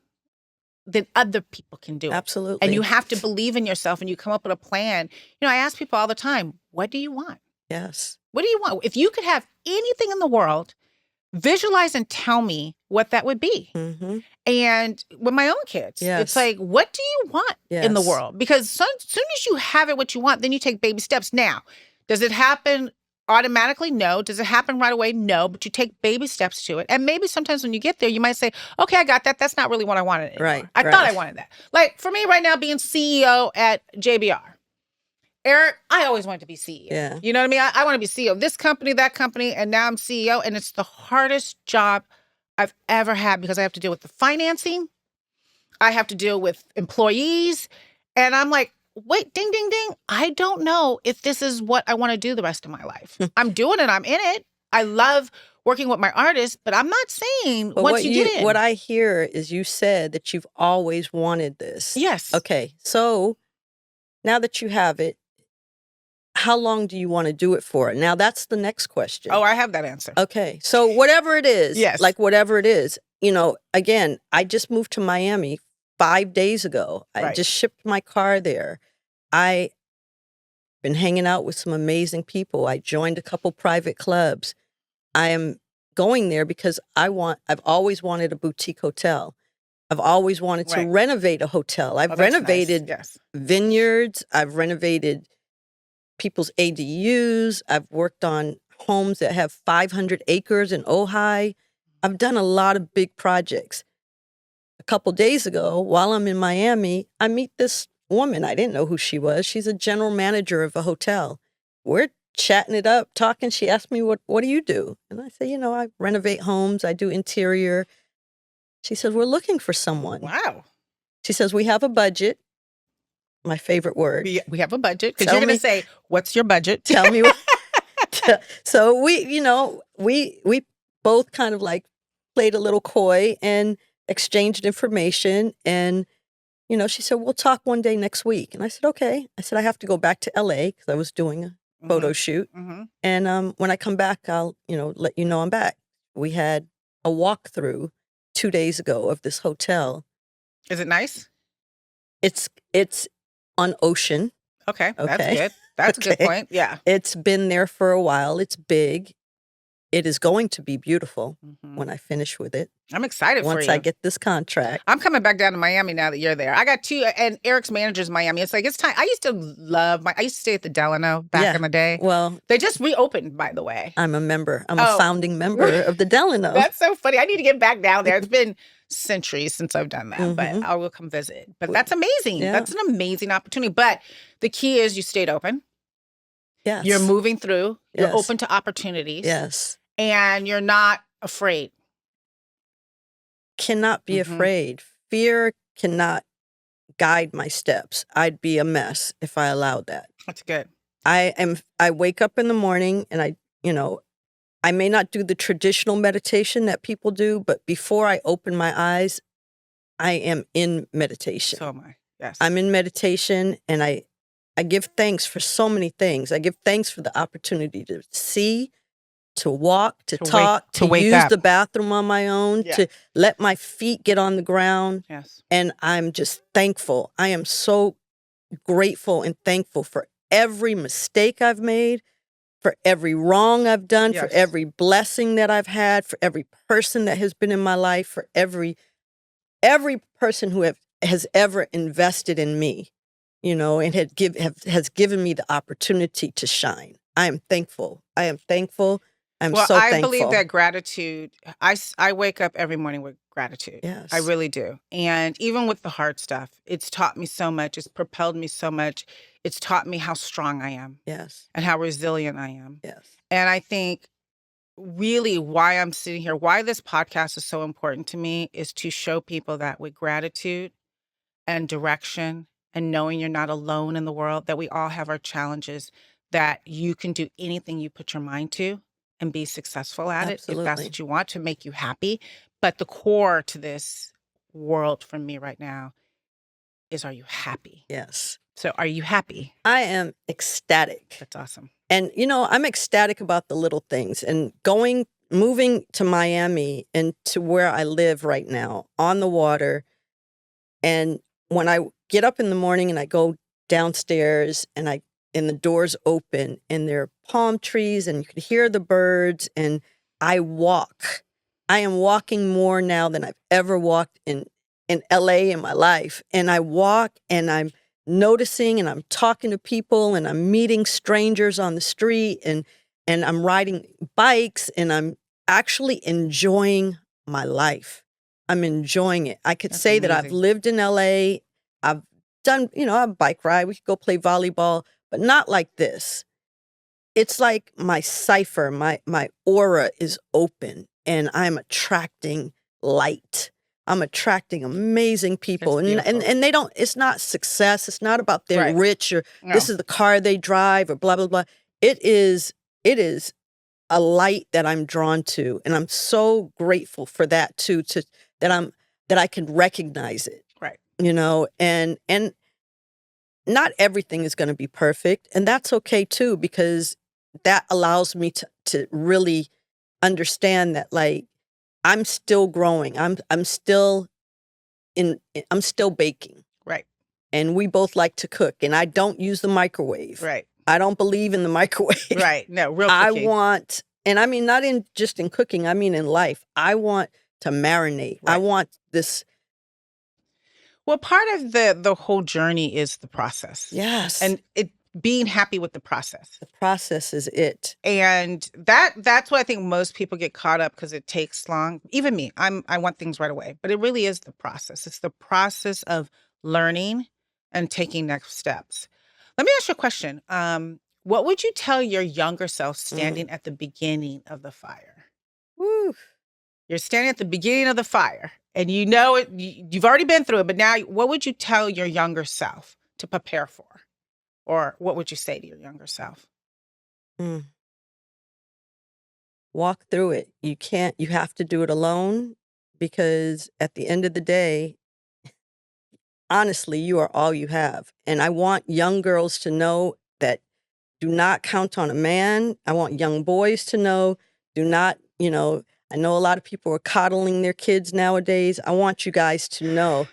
then other people can do it. Absolutely. And you have to believe in yourself and you come up with a plan. I ask people all the time, what do you want? Yes. What do you want? If you could have anything in the world, visualize and tell me what that would be. And with my own kids, it's like, what do you want in the world? Because soon as you have it, what you want, then you take baby steps. Now, does it happen automatically? No. Does it happen right away? No. But you take baby steps to it. And maybe sometimes when you get there, you might say, okay, I got that. That's not really what I wanted anymore. Right. I thought I wanted that. Like for me right now, being CEO at JBR. Eric, I always wanted to be CEO. Yeah. You know what I mean? I want to be CEO of this company, that company, and now I'm CEO. And it's the hardest job I've ever had because I have to deal with the financing. I have to deal with employees. And I'm like, wait, ding, ding, ding. I don't know if this is what I want to do the rest of my life. I'm doing it. I'm in it. I love working with my artists, but I'm not saying but once you get in. What I hear is you said that you've always wanted this. Yes. Okay. So now that you have it, how long do you want to do it for? Now, that's the next question. Oh, I have that answer. Okay. So whatever it is, like whatever it is, again, I just moved to Miami 5 days ago. I just shipped my car there. I've been hanging out with some amazing people. I joined a couple private clubs. I am going there because I've always wanted a boutique hotel. I've always wanted to renovate a hotel. I've renovated vineyards. I've renovated people's ADUs. I've worked on homes that have 500 acres in Ojai. I've done a lot of big projects. a couple days ago, while I'm in Miami, I meet this woman. I didn't know who she was. She's a general manager of a hotel. We're chatting it up, talking. She asked me, what do you do? And I say, I renovate homes. I do interior. She says, we're looking for someone. Wow. She says, we have a budget. My favorite word. We have a budget. Because you're going to say, what's your budget? Tell me what. So we both kind of like played a little coy and exchanged information. And, she said, we'll talk one day next week. And I said, okay. I said, I have to go back to LA because I was doing a photo shoot. Mm-hmm. And when I come back, I'll, let you know I'm back. We had a walkthrough 2 days ago of this hotel. Is it nice? It's on Ocean. Okay. That's good. That's a good point. Yeah. It's been there for a while. It's big. It is going to be beautiful when I finish with it. I'm excited for you. Once I get this contract. I'm coming back down to Miami now that you're there. I got 2, and Eric's manager's Miami. It's like, it's time. I used to stay at the Delano back in the day. Well, they just reopened, by the way. I'm a member. I'm a founding member of the Delano. That's so funny. I need to get back down there. It's been centuries since I've done that, but I will come visit. But that's amazing. Yeah. That's an amazing opportunity. But the key is you stayed open. Yes. You're moving through. You're open to opportunities. Yes. And you're not afraid. Cannot be afraid. Fear cannot guide my steps. I'd be a mess if I allowed that. That's good. I wake up in the morning and I may not do the traditional meditation that people do, but before I open my eyes, I am in meditation. So am I. Yes. I'm in meditation, and I give thanks for so many things. I give thanks for the opportunity to see, to walk, to talk, to use up. The bathroom on my own, to let my feet get on the ground. Yes. And I'm just thankful. I am so grateful and thankful for every mistake I've made, for every wrong I've done, for every blessing that I've had, for every person that has been in my life, for every person who has ever invested in me, and has given me the opportunity to shine. I am thankful. I'm so thankful. I believe that gratitude, I wake up every morning with gratitude. Yes. I really do. And even with the hard stuff, it's taught me so much. It's propelled me so much. It's taught me how strong I am. Yes. And how resilient I am. Yes. And I think really why I'm sitting here, why this podcast is so important to me is to show people that with gratitude and direction and knowing you're not alone in the world, that we all have our challenges, that you can do anything you put your mind to and be successful at it if that's what you want to make you happy. But the core to this world for me right now is, are you happy? Yes. So are you happy? I am ecstatic. That's awesome. And, I'm ecstatic about the little things, and moving to Miami and to where I live right now on the water. And when I get up in the morning and I go downstairs and the doors open and there are palm trees and you can hear the birds, and I walk. I am walking more now than I've ever walked in LA in my life. And I walk and I'm noticing and I'm talking to people and I'm meeting strangers on the street and I'm riding bikes and I'm actually enjoying my life. I'm enjoying it. I could say that I've lived in LA. I've done, a bike ride. We could go play volleyball, but not like this. It's like my cipher, my aura is open and I'm attracting light. I'm attracting amazing people. And they don't, it's not success. It's not about they're rich or this is the car they drive or blah, blah, blah. It is a light that I'm drawn to. And I'm so grateful for that too, that I can recognize it. Right. And not everything is going to be perfect. And that's okay too, because that allows me to really understand that, like, I'm still growing. I'm still baking. Right. And we both like to cook, and I don't use the microwave. Right. I don't believe in the microwave. Right. No, real cooking. I want, and I mean, not just in cooking, I mean in life. I want to marinate. Right. I want this. Well, part of the whole journey is the process. Yes. And being happy with the process. The process is it. And that's what I think most people get caught up because it takes long. Even me, I want things right away. But it really is the process. It's the process of learning and taking next steps. Let me ask you a question. What would you tell your younger self standing at the beginning of the fire? Woo. You're standing at the beginning of the fire and you know it, you've already been through it, but now what would you tell your younger self to prepare for? Or what would you say to your younger self? Walk through it. You have to do it alone, because at the end of the day, honestly, you are all you have. And I want young girls to know that do not count on a man. I want young boys to know, do not, I know a lot of people are coddling their kids nowadays. I want you guys to know,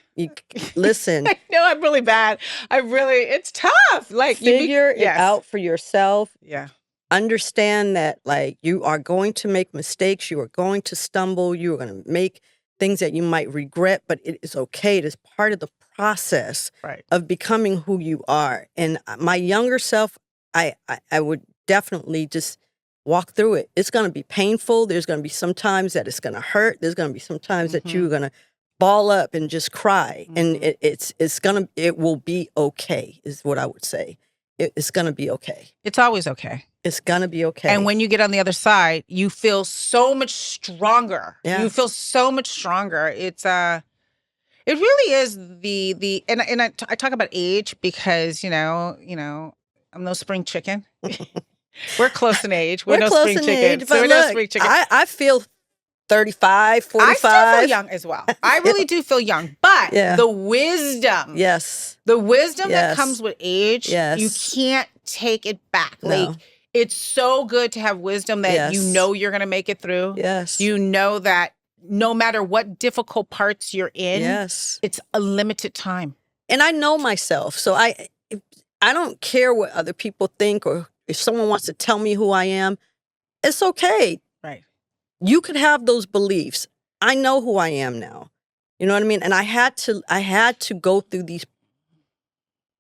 listen. I know I'm really bad. It's tough. Like figure it out for yourself. Yeah. Understand that you are going to make mistakes. You are going to stumble. You are going to make things that you might regret, but it is okay. It is part of the process of becoming who you are. And my younger self, I would definitely just walk through it. It's going to be painful. There's going to be some times that it's going to hurt. There's going to be some times that you're going to ball up and just cry. And it will be okay, is what I would say. It's going to be okay. It's always okay. It's going to be okay. And when you get on the other side, you feel so much stronger. Yeah. You feel so much stronger. It really is and I talk about age because, I'm no spring chicken. We're close in age. We're no close spring in chicken. age, So but we're look, no spring chicken. I feel 35, 45. I still feel young as well. I really do feel young. But the wisdom. Yes. The wisdom that comes with age, yes. you can't take it back. No. It's so good to have wisdom that you know you're going to make it through. Yes. You know that no matter what difficult parts you're in, it's a limited time. And I know myself. So I don't care what other people think, or if someone wants to tell me who I am, it's okay. Right. You could have those beliefs. I know who I am now. You know what I mean? And I had to go through these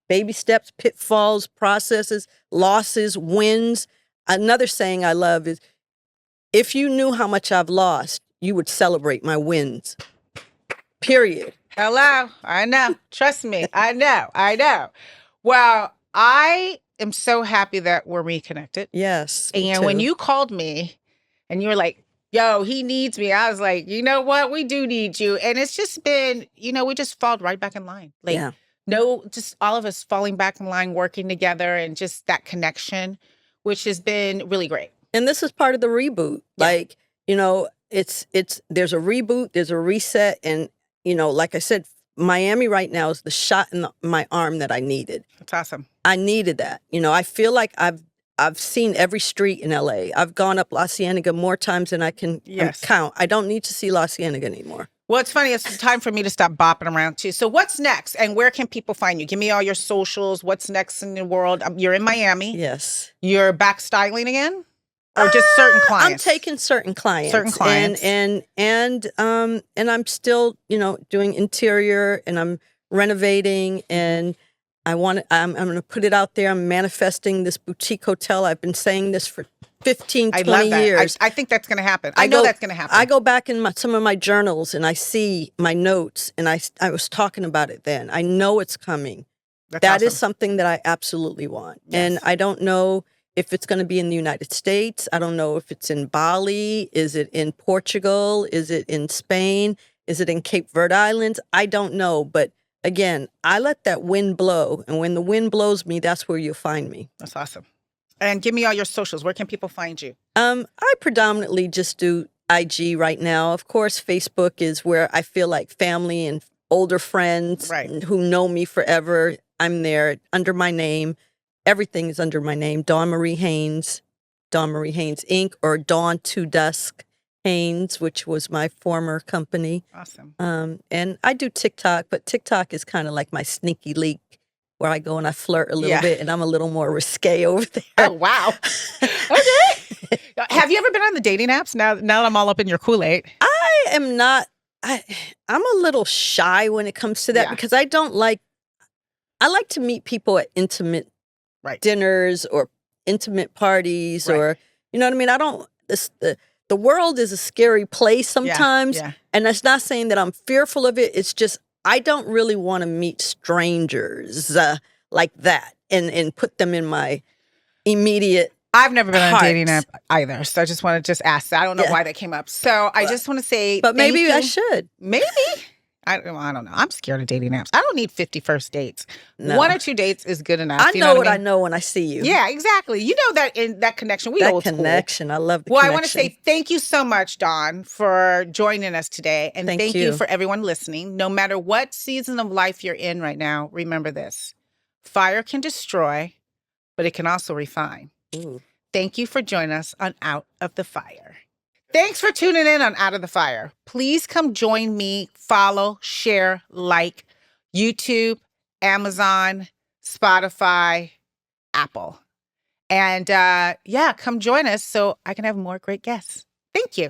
baby steps, pitfalls, processes, losses, wins. Another saying I love is, if you knew how much I've lost, you would celebrate my wins. Period. Hello. I know. Trust me. I know. Well, I am so happy that we're reconnected. Yes. And when you called me and you were like, yo, he needs me, I was like, you know what? We do need you. And it's just been, we just fall right back in line. Just all of us falling back in line, working together, and just that connection, which has been really great. And this is part of the reboot. Yeah. There's a reboot, there's a reset. And, like I said, Miami right now is the shot in my arm that I needed. That's awesome. I needed that. I feel like I've seen every street in LA. I've gone up La Cienega more times than I can count. I don't need to see La Cienega anymore. Well, it's funny. It's time for me to stop bopping around too. So what's next? And where can people find you? Give me all your socials. What's next in the world? You're in Miami. Yes. You're back styling again? Or just certain clients? I'm taking certain clients. And I'm still, doing interior, and I'm renovating, and I'm going to put it out there. I'm manifesting this boutique hotel. I've been saying this for 15, 20 years. I think that's going to happen. I know that's going to happen. I go back in some of my journals and I see my notes, and I was talking about it then. I know it's coming. That awesome. Is something that I absolutely want. Yes. And I don't know if it's going to be in the United States. I don't know if it's in Bali. Is it in Portugal? Is it in Spain? Is it in Cape Verde Islands? I don't know. But again, I let that wind blow. And when the wind blows me, that's where you'll find me. That's awesome. And give me all your socials. Where can people find you? I predominantly just do IG right now. Of course, Facebook is where I feel like family and older friends who know me forever. I'm there under my name. Everything is under my name, Dawn Marie Haynes, Dawn Marie Haynes Inc., or Dawn to Dusk Haynes, which was my former company. Awesome. And I do TikTok, but TikTok is kind of like my sneaky leak, where I go and I flirt a little bit, and I'm a little more risque over there. Oh, wow. Okay. Have you ever been on the dating apps? Now that I'm all up in your Kool-Aid. I am not. I'm a little shy when it comes to that because I like to meet people at intimate dinners or intimate parties or, you know what I mean? I don't, the world is a scary place sometimes. Yeah. And that's not saying that I'm fearful of it. It's just, I don't really want to meet strangers like that and put them in my immediate I've never been on a heart. dating app either. So I just want to just ask that. I don't know why that came up. So I just want to say, but maybe I should. Maybe. I don't know. I'm scared of dating apps. I don't need 50 first dates. No. 1 or 2 dates is good enough. I know what I know when I see you. Yeah, exactly. You know that in that connection. We old school. I love the connection. Well, I want to say thank you so much, Dawn, for joining us today. And thank you for everyone listening. No matter what season of life you're in right now, remember this. Fire can destroy, but it can also refine. Ooh. Thank you for joining us on Out of the Fire. Thanks for tuning in on Out of the Fire. Please come join me, follow, share, like YouTube, Amazon, Spotify, Apple. And come join us so I can have more great guests. Thank you.